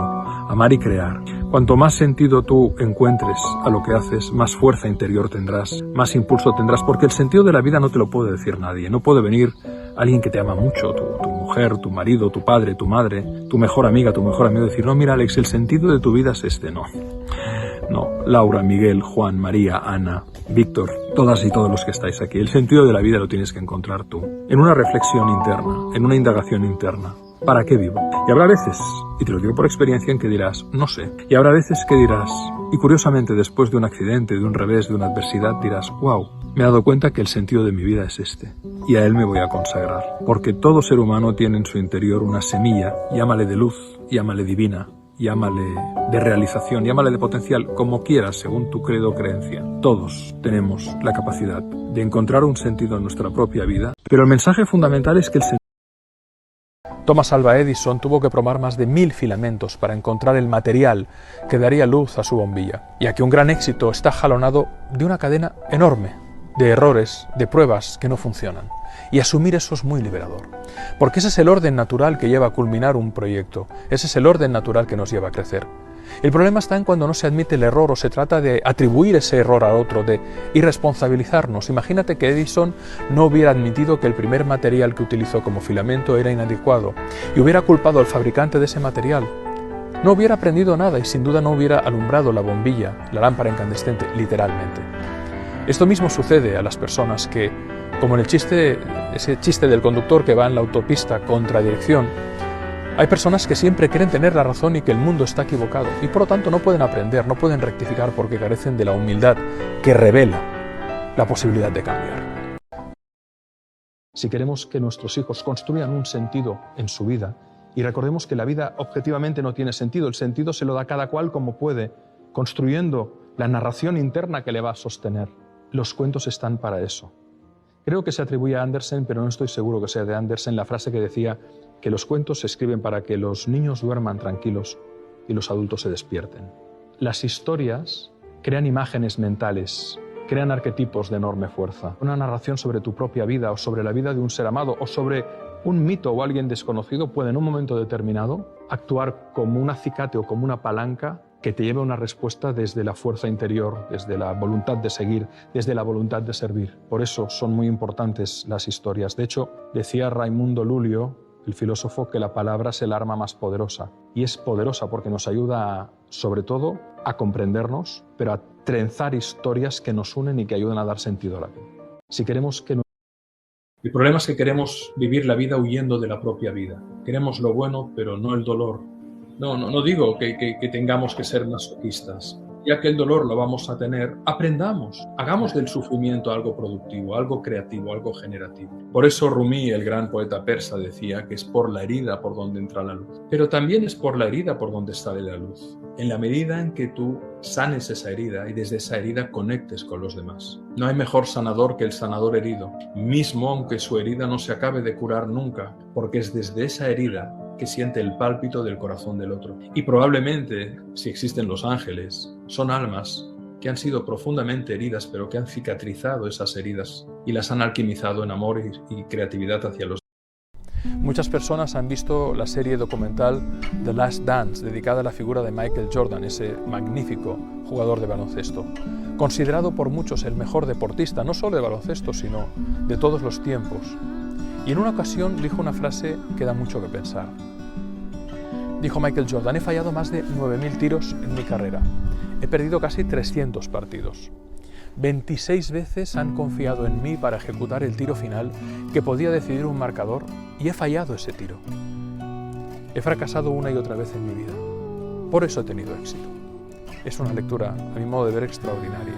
amar y crear. Cuanto más sentido tú encuentres a lo que haces, más fuerza interior tendrás, más impulso tendrás, porque el sentido de la vida no te lo puede decir nadie. No puede venir alguien que te ama mucho, tu mujer, tu marido, tu padre, tu madre, tu mejor amiga, tu mejor amigo, decir: no, mira Alex, el sentido de tu vida es este. No. Laura, Miguel, Juan, María, Ana, Víctor, todas y todos los que estáis aquí, el sentido de la vida lo tienes que encontrar tú, en una reflexión interna, en una indagación interna. ¿Para qué vivo? Y habrá veces, y te lo digo por experiencia, en que dirás: no sé. Y habrá veces que dirás, y curiosamente después de un accidente, de un revés, de una adversidad, dirás: wow, me he dado cuenta que el sentido de mi vida es este, y a él me voy a consagrar. Porque todo ser humano tiene en su interior una semilla, llámale de luz, llámale divina, llámale de realización, llámale de potencial, como quieras, según tu credo o creencia. Todos tenemos la capacidad de encontrar un sentido en nuestra propia vida, pero el mensaje fundamental es que el sentido... Thomas Alva Edison tuvo que probar más de 1000 filamentos para encontrar el material que daría luz a su bombilla, ya que un gran éxito está jalonado de una cadena enorme de errores, de pruebas que no funcionan. Y asumir eso es muy liberador, porque ese es el orden natural que lleva a culminar un proyecto, ese es el orden natural que nos lleva a crecer. El problema está en cuando no se admite el error o se trata de atribuir ese error a otro, de irresponsabilizarnos. Imagínate que Edison no hubiera admitido que el primer material que utilizó como filamento era inadecuado y hubiera culpado al fabricante de ese material. No hubiera aprendido nada y sin duda no hubiera alumbrado la bombilla, la lámpara incandescente, literalmente. Esto mismo sucede a las personas que Como en ese chiste del conductor que va en la autopista contra dirección, hay personas que siempre creen tener la razón y que el mundo está equivocado y por lo tanto no pueden aprender, no pueden rectificar porque carecen de la humildad que revela la posibilidad de cambiar. Si queremos que nuestros hijos construyan un sentido en su vida, y recordemos que la vida objetivamente no tiene sentido, el sentido se lo da cada cual como puede, construyendo la narración interna que le va a sostener. Los cuentos están para eso. Creo que se atribuye a Andersen, pero no estoy seguro que sea de Andersen, la frase que decía que los cuentos se escriben para que los niños duerman tranquilos y los adultos se despierten. Las historias crean imágenes mentales, crean arquetipos de enorme fuerza. Una narración sobre tu propia vida o sobre la vida de un ser amado o sobre un mito o alguien desconocido puede en un momento determinado actuar como un acicate o como una palanca que te lleve a una respuesta desde la fuerza interior, desde la voluntad de seguir, desde la voluntad de servir. Por eso son muy importantes las historias. De hecho, decía Raimundo Lulio, el filósofo, que la palabra es el arma más poderosa. Y es poderosa porque nos ayuda, sobre todo, a comprendernos, pero a trenzar historias que nos unen y que ayudan a dar sentido a la vida. Si queremos que... El problema es que queremos vivir la vida huyendo de la propia vida. Queremos lo bueno, pero no el dolor. No digo que tengamos que ser masoquistas. Ya que el dolor lo vamos a tener, aprendamos, hagamos del sufrimiento algo productivo, algo creativo, algo generativo. Por eso Rumi, el gran poeta persa, decía que es por la herida por donde entra la luz. Pero también es por la herida por donde sale la luz. En la medida en que tú sanes esa herida y desde esa herida conectes con los demás. No hay mejor sanador que el sanador herido, mismo aunque su herida no se acabe de curar nunca, porque es desde esa herida que siente el pálpito del corazón del otro. Y probablemente, si existen los ángeles, son almas que han sido profundamente heridas, pero que han cicatrizado esas heridas y las han alquimizado en amor y creatividad hacia los demás. Muchas personas han visto la serie documental The Last Dance, dedicada a la figura de Michael Jordan, ese magnífico jugador de baloncesto, considerado por muchos el mejor deportista, no solo de baloncesto, sino de todos los tiempos. Y en una ocasión dijo una frase que da mucho que pensar. Dijo Michael Jordan: he fallado más de 9.000 tiros en mi carrera. He perdido casi 300 partidos. 26 veces han confiado en mí para ejecutar el tiro final que podía decidir un marcador y he fallado ese tiro. He fracasado una y otra vez en mi vida. Por eso he tenido éxito. Es una lectura, a mi modo de ver, extraordinaria.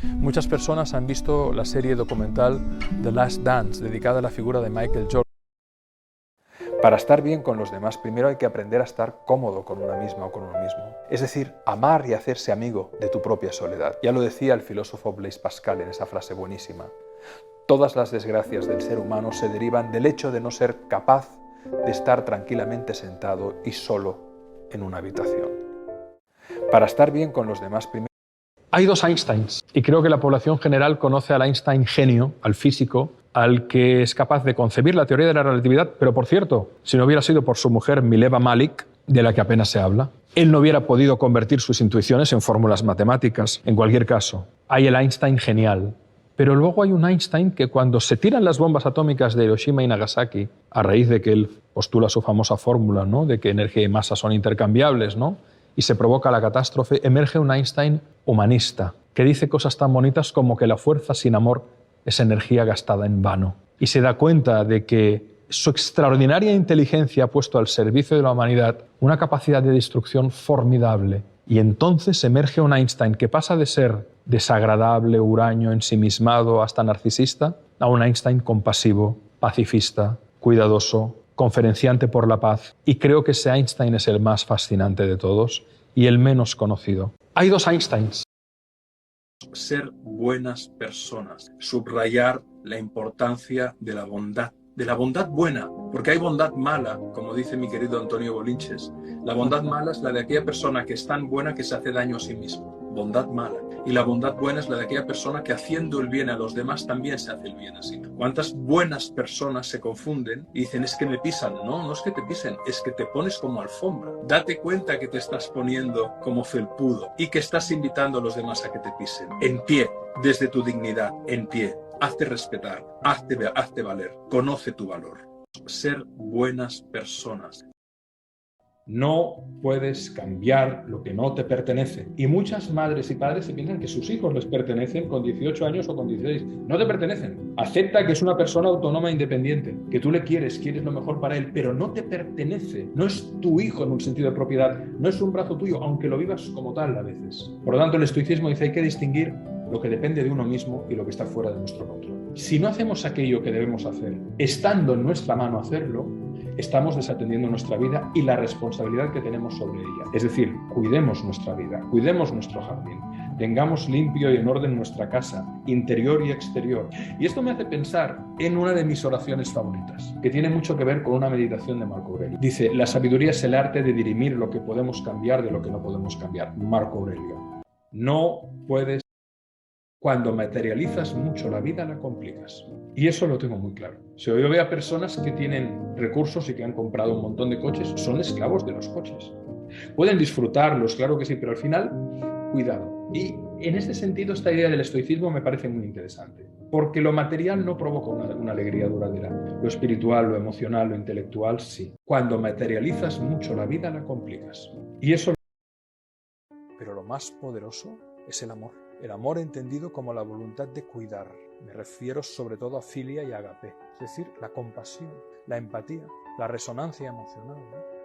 Muchas personas han visto la serie documental The Last Dance, dedicada a la figura de Michael Jordan. Para estar bien con los demás, primero hay que aprender a estar cómodo con una misma o con uno mismo. Es decir, amar y hacerse amigo de tu propia soledad. Ya lo decía el filósofo Blaise Pascal en esa frase buenísima. Todas las desgracias del ser humano se derivan del hecho de no ser capaz de estar tranquilamente sentado y solo en una habitación. Para estar bien con los demás, primero... Hay dos Einsteins, y creo que la población general conoce al Einstein genio, al físico, al que es capaz de concebir la teoría de la relatividad, pero por cierto, si no hubiera sido por su mujer Mileva Malik, de la que apenas se habla, él no hubiera podido convertir sus intuiciones en fórmulas matemáticas. En cualquier caso, hay el Einstein genial, pero luego hay un Einstein que cuando se tiran las bombas atómicas de Hiroshima y Nagasaki, a raíz de que él postula su famosa fórmula, ¿no?, de que energía y masa son intercambiables, ¿no?, y se provoca la catástrofe, emerge un Einstein humanista, que dice cosas tan bonitas como que la fuerza sin amor es energía gastada en vano. Y se da cuenta de que su extraordinaria inteligencia ha puesto al servicio de la humanidad una capacidad de destrucción formidable. Y entonces emerge un Einstein que pasa de ser desagradable, huraño, ensimismado, hasta narcisista, a un Einstein compasivo, pacifista, cuidadoso, conferenciante por la paz. Y creo que ese Einstein es el más fascinante de todos y el menos conocido. Hay dos Einsteins. Ser buenas personas, subrayar la importancia de la bondad buena, porque hay bondad mala, como dice mi querido Antonio Bolinches. La bondad mala es la de aquella persona que es tan buena que se hace daño a sí mismo, bondad mala. Y la bondad buena es la de aquella persona que haciendo el bien a los demás también se hace el bien a sí. ¿Cuántas buenas personas se confunden y dicen es que me pisan? No, no es que te pisen, es que te pones como alfombra. Date cuenta que te estás poniendo como felpudo y que estás invitando a los demás a que te pisen. En pie, desde tu dignidad, en pie. Hazte respetar, hazte valer, conoce tu valor. Ser buenas personas. No puedes cambiar lo que no te pertenece. Y muchas madres y padres se piensan que sus hijos les pertenecen con 18 años o con 16. No te pertenecen. Acepta que es una persona autónoma e independiente, que tú le quieres lo mejor para él, pero no te pertenece. No es tu hijo en un sentido de propiedad, no es un brazo tuyo, aunque lo vivas como tal a veces. Por lo tanto, el estoicismo dice hay que distinguir lo que depende de uno mismo y lo que está fuera de nuestro control. Si no hacemos aquello que debemos hacer, estando en nuestra mano hacerlo, estamos desatendiendo nuestra vida y la responsabilidad que tenemos sobre ella. Es decir, cuidemos nuestra vida, cuidemos nuestro jardín, tengamos limpio y en orden nuestra casa, interior y exterior. Y esto me hace pensar en una de mis oraciones favoritas, que tiene mucho que ver con una meditación de Marco Aurelio. Dice, la sabiduría es el arte de dirimir lo que podemos cambiar de lo que no podemos cambiar. Marco Aurelio. No puedes. Cuando materializas mucho la vida, la complicas. Y eso lo tengo muy claro. Si yo veo a personas que tienen recursos y que han comprado un montón de coches, son esclavos de los coches. Pueden disfrutarlos, claro que sí, pero al final, cuidado. Y en este sentido, esta idea del estoicismo me parece muy interesante, porque lo material no provoca una alegría duradera. Lo espiritual, lo emocional, lo intelectual, sí. Cuando materializas mucho la vida, la complicas. Y eso. Pero lo más poderoso es el amor. El amor entendido como la voluntad de cuidar. Me refiero sobre todo a filia y agape, es decir, la compasión, la empatía, la resonancia emocional,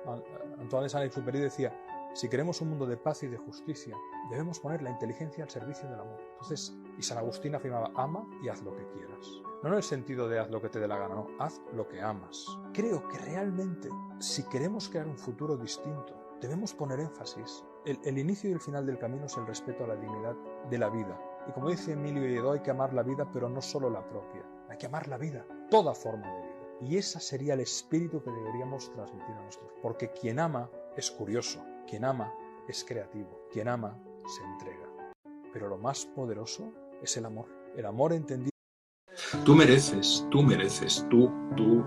¿no? Antoine de Saint-Exupéry decía, si queremos un mundo de paz y de justicia, debemos poner la inteligencia al servicio del amor. Entonces, y San Agustín afirmaba, ama y haz lo que quieras. No en el sentido de haz lo que te dé la gana, no, haz lo que amas. Creo que realmente, si queremos crear un futuro distinto, debemos poner énfasis. El inicio y el final del camino es el respeto a la dignidad de la vida. Y como dice Emilio Lledó, hay que amar la vida, pero no solo la propia. Hay que amar la vida, toda forma de vida. Y ese sería el espíritu que deberíamos transmitir a nuestros. Porque quien ama es curioso, quien ama es creativo, quien ama se entrega. Pero lo más poderoso es el amor entendido. Tú mereces, tú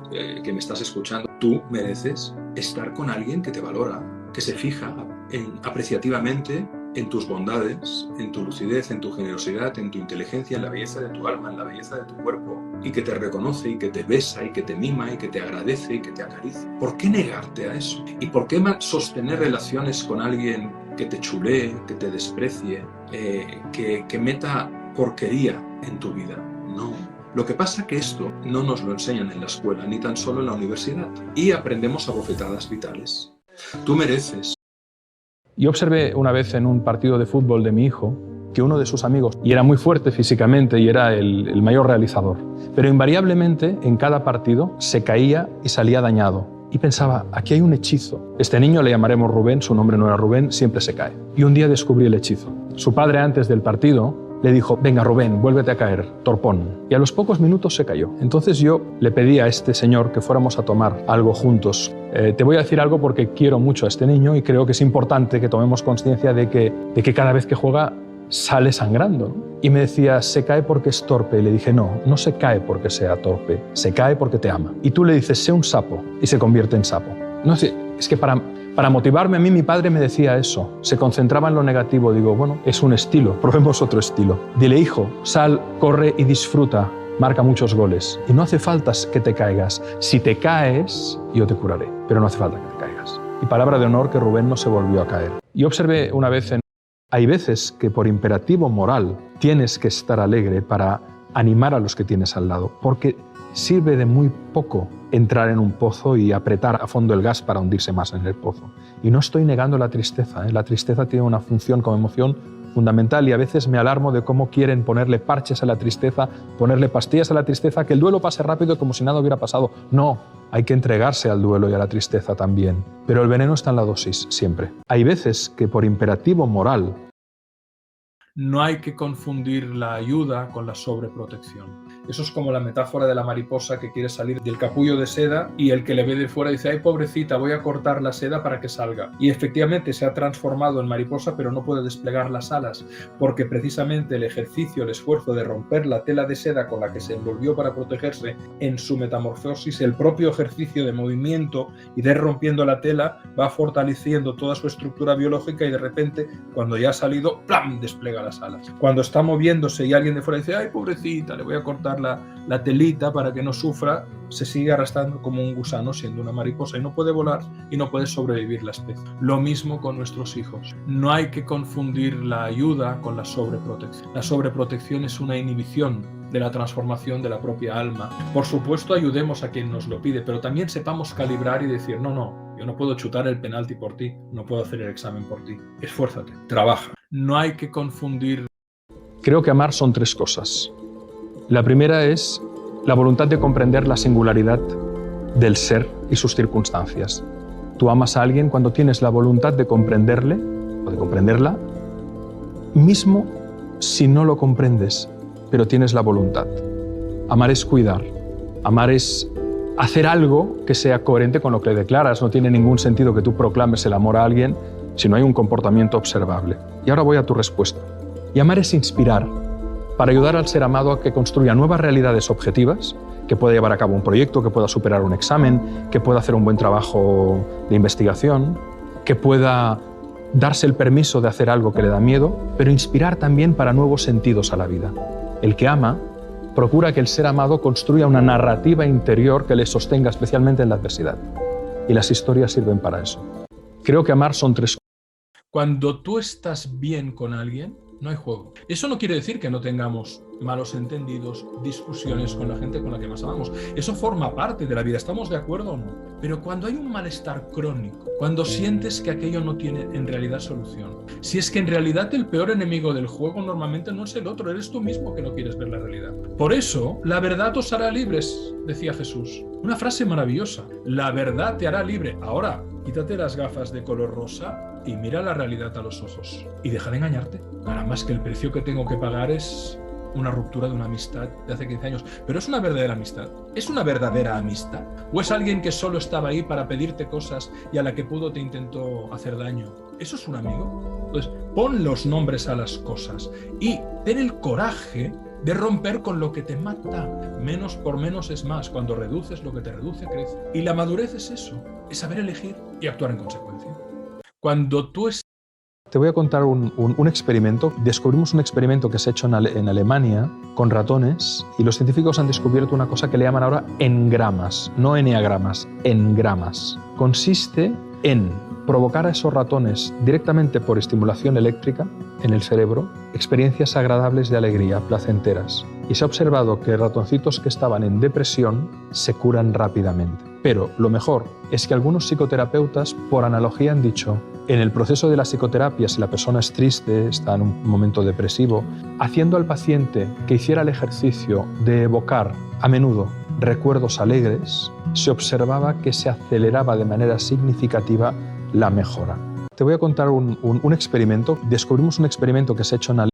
que me estás escuchando, tú mereces estar con alguien que te valora, que se fija apreciativamente en tus bondades, en tu lucidez, en tu generosidad, en tu inteligencia, en la belleza de tu alma, en la belleza de tu cuerpo, y que te reconoce, y que te besa, y que te mima, y que te agradece, y que te acaricia. ¿Por qué negarte a eso? ¿Y por qué sostener relaciones con alguien que te chulee, que te desprecie, que meta porquería en tu vida? No. Lo que pasa es que esto no nos lo enseñan en la escuela, ni tan solo en la universidad, y aprendemos a bofetadas vitales. Tú mereces. Yo observé una vez en un partido de fútbol de mi hijo que uno de sus amigos, y era muy fuerte físicamente y era el mayor realizador, pero invariablemente en cada partido se caía y salía dañado. Y pensaba, aquí hay un hechizo. Este niño le llamaremos Rubén, su nombre no era Rubén, siempre se cae. Y un día descubrí el hechizo. Su padre antes del partido le dijo, venga Rubén, vuélvete a caer, torpón. Y a los pocos minutos se cayó. Entonces yo le pedí a este señor que fuéramos a tomar algo juntos. Te voy a decir algo porque quiero mucho a este niño y creo que es importante que tomemos conciencia de que cada vez que juega sale sangrando, ¿no? Y me decía, se cae porque es torpe. Y le dije, no se cae porque sea torpe, se cae porque te ama. Y tú le dices, sé un sapo, y se convierte en sapo. No sé, es que para motivarme a mí, mi padre me decía eso. Se concentraba en lo negativo. Digo, bueno, es un estilo, probemos otro estilo. Dile, hijo, sal, corre y disfruta, marca muchos goles. Y no hace falta que te caigas. Si te caes, yo te curaré, pero no hace falta que te caigas. Y palabra de honor que Rubén no se volvió a caer. Y observé una vez hay veces que por imperativo moral tienes que estar alegre para animar a los que tienes al lado, porque sirve de muy poco entrar en un pozo y apretar a fondo el gas para hundirse más en el pozo. Y no estoy negando la tristeza, La tristeza tiene una función como emoción fundamental y a veces me alarmo de cómo quieren ponerle parches a la tristeza, ponerle pastillas a la tristeza, que el duelo pase rápido como si nada hubiera pasado. No, hay que entregarse al duelo y a la tristeza también. Pero el veneno está en la dosis, siempre. Hay veces que por imperativo moral no hay que confundir la ayuda con la sobreprotección. Eso es como la metáfora de la mariposa que quiere salir del capullo de seda y el que le ve de fuera dice, ay pobrecita, voy a cortar la seda para que salga. Y efectivamente se ha transformado en mariposa, pero no puede desplegar las alas, porque precisamente el ejercicio, el esfuerzo de romper la tela de seda con la que se envolvió para protegerse, en su metamorfosis, el propio ejercicio de movimiento y de ir rompiendo la tela va fortaleciendo toda su estructura biológica y de repente, cuando ya ha salido, ¡plam!, desplega las alas. Cuando está moviéndose y alguien de fuera dice, ay pobrecita, le voy a cortar la telita para que no sufra, se sigue arrastrando como un gusano siendo una mariposa y no puede volar y no puede sobrevivir la especie. Lo mismo con nuestros hijos. No hay que confundir la ayuda con la sobreprotección. La sobreprotección es una inhibición de la transformación de la propia alma. Por supuesto, ayudemos a quien nos lo pide, pero también sepamos calibrar y decir, no, yo no puedo chutar el penalti por ti, no puedo hacer el examen por ti. Esfuérzate, trabaja. No hay que confundir. Creo que amar son tres cosas. La primera es la voluntad de comprender la singularidad del ser y sus circunstancias. Tú amas a alguien cuando tienes la voluntad de comprenderle o de comprenderla, mismo si no lo comprendes, pero tienes la voluntad. Amar es cuidar. Amar es hacer algo que sea coherente con lo que declaras. No tiene ningún sentido que tú proclames el amor a alguien si no hay un comportamiento observable. Y ahora voy a tu respuesta. Y amar es inspirar para ayudar al ser amado a que construya nuevas realidades objetivas, que pueda llevar a cabo un proyecto, que pueda superar un examen, que pueda hacer un buen trabajo de investigación, que pueda darse el permiso de hacer algo que le da miedo, pero inspirar también para nuevos sentidos a la vida. El que ama procura que el ser amado construya una narrativa interior que le sostenga especialmente en la adversidad. Y las historias sirven para eso. Creo que amar son tres cosas. Cuando tú estás bien con alguien, no hay juego. Eso no quiere decir que no tengamos malos entendidos, discusiones con la gente con la que más amamos. Eso forma parte de la vida, ¿estamos de acuerdo o no? Pero cuando hay un malestar crónico, cuando sientes que aquello no tiene en realidad solución, si es que en realidad el peor enemigo del juego normalmente no es el otro, eres tú mismo que no quieres ver la realidad. Por eso, la verdad os hará libres, decía Jesús. Una frase maravillosa. La verdad te hará libre. Ahora, quítate las gafas de color rosa y mira la realidad a los ojos. Y deja de engañarte. Caramba, es que el precio que tengo que pagar es una ruptura de una amistad de hace 15 años. Pero ¿es una verdadera amistad? ¿Es una verdadera amistad? ¿O es alguien que solo estaba ahí para pedirte cosas y a la que pudo te intentó hacer daño? ¿Eso es un amigo? Entonces, pon los nombres a las cosas y ten el coraje de romper con lo que te mata. Menos por menos es más. Cuando reduces lo que te reduce, crece. Y la madurez es eso, es saber elegir y actuar en consecuencia. Cuando tú Te voy a contar un experimento. Descubrimos un experimento que se ha hecho en Alemania con ratones y los científicos han descubierto una cosa que le llaman ahora engramas, no eneagramas, engramas. Consiste en provocar a esos ratones directamente por estimulación eléctrica en el cerebro experiencias agradables de alegría, placenteras. Y se ha observado que ratoncitos que estaban en depresión se curan rápidamente. Pero lo mejor es que algunos psicoterapeutas, por analogía, han dicho, en el proceso de la psicoterapia, si la persona es triste, está en un momento depresivo, haciendo al paciente que hiciera el ejercicio de evocar a menudo recuerdos alegres, se observaba que se aceleraba de manera significativa la mejora. Te voy a contar un experimento. Descubrimos un experimento que se ha hecho en Alemania.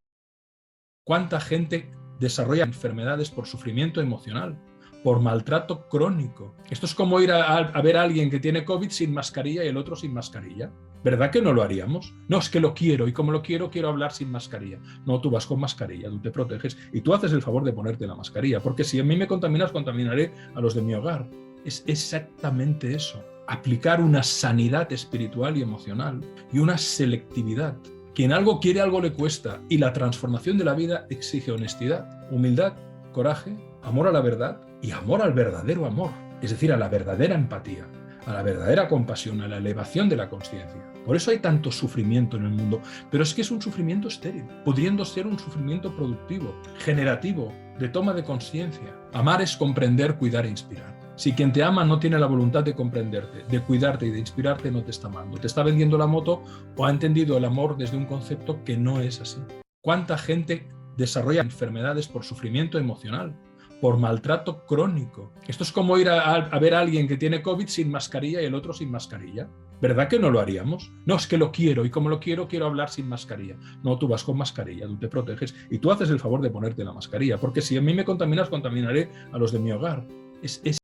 ¿Cuánta gente desarrolla enfermedades por sufrimiento emocional, por maltrato crónico? Esto es como ir a ver a alguien que tiene COVID sin mascarilla y el otro sin mascarilla. ¿Verdad que no lo haríamos? No, es que lo quiero y como lo quiero, quiero hablar sin mascarilla. No, tú vas con mascarilla, tú te proteges y tú haces el favor de ponerte la mascarilla, porque si a mí me contaminas, contaminaré a los de mi hogar. Es exactamente eso. Aplicar una sanidad espiritual y emocional y una selectividad. Quien algo quiere, algo le cuesta. Y la transformación de la vida exige honestidad, humildad, coraje, amor a la verdad y amor al verdadero amor. Es decir, a la verdadera empatía, a la verdadera compasión, a la elevación de la conciencia. Por eso hay tanto sufrimiento en el mundo. Pero es que es un sufrimiento estéril, pudiendo ser un sufrimiento productivo, generativo, de toma de conciencia. Amar es comprender, cuidar e inspirar. Si quien te ama no tiene la voluntad de comprenderte, de cuidarte y de inspirarte, no te está amando. Te está vendiendo la moto o ha entendido el amor desde un concepto que no es así. ¿Cuánta gente desarrolla enfermedades por sufrimiento emocional, por maltrato crónico? Esto es como ir a ver a alguien que tiene COVID sin mascarilla y el otro sin mascarilla. ¿Verdad que no lo haríamos? No, es que lo quiero y como lo quiero, quiero hablar sin mascarilla. No, tú vas con mascarilla, tú te proteges y tú haces el favor de ponerte la mascarilla, porque si a mí me contaminas, contaminaré a los de mi hogar. Es